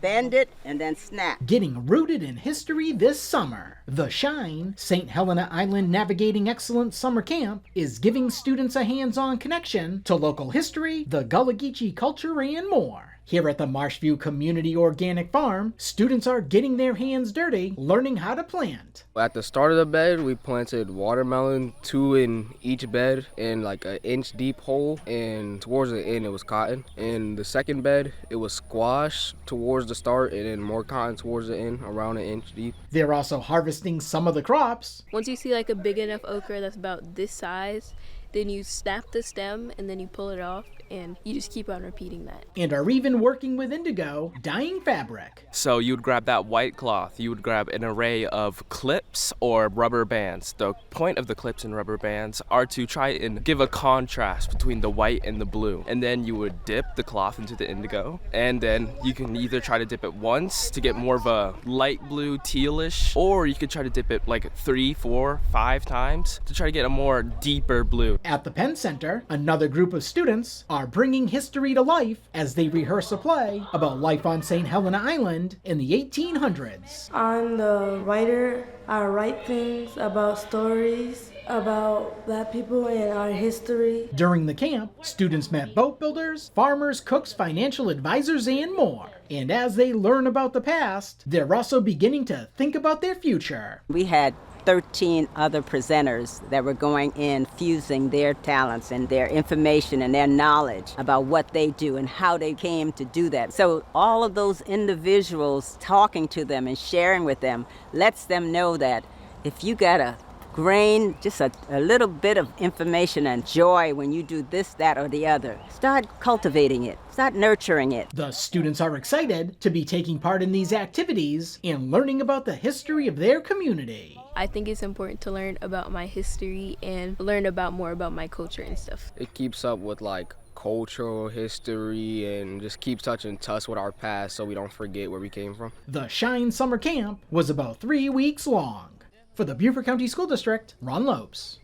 bend it, and then snap. Getting rooted in history this summer, the Shine St. Helena Island Navigating Excellence Summer Camp is giving students a hands-on connection to local history, the Gullah Geechee culture, and more. Here at the Marshview Community Organic Farm, students are getting their hands dirty, learning how to plant. At the start of the bed, we planted watermelon, 2 in each bed in like an inch deep hole, and towards the end it was cotton. In the second bed, it was squash towards the start and then more cotton towards the end, around an inch deep. They're also harvesting some of the crops. Once you see like a big enough okra that's about this size, then you snap the stem and then you pull it off, and you just keep on repeating that. And are even working with indigo, dyeing fabric. So you would grab that white cloth, you would grab an array of clips or rubber bands. The point of the clips and rubber bands are to try and give a contrast between the white and the blue. And then you would dip the cloth into the indigo, and then you can either try to dip it once to get more of a light blue tealish, or you could try to dip it like 3, 4, 5 times to try to get a more deeper blue. At the Penn Center, another group of students are bringing history to life as they rehearse a play about life on St. Helena Island in the 1800s. I'm the writer. I write things about stories about Black people and our history. During the camp, students met boat builders, farmers, cooks, financial advisors, and more. And as they learn about the past, they're also beginning to think about their future. We had 13 other presenters that were going in, fusing their talents and their information and their knowledge about what they do and how they came to do that. So all of those individuals talking to them and sharing with them lets them know that if you got a grain, just a little bit of information and joy when you do this, that, or the other, start cultivating it, start nurturing it. The students are excited to be taking part in these activities and learning about the history of their community. I think it's important to learn about my history and learn about more about my culture and stuff. It keeps up with like cultural history and just keeps touching touch with our past so we don't forget where we came from. The Shine Summer Camp was about 3 weeks long. For the Beaufort County School District, Ron Lopes.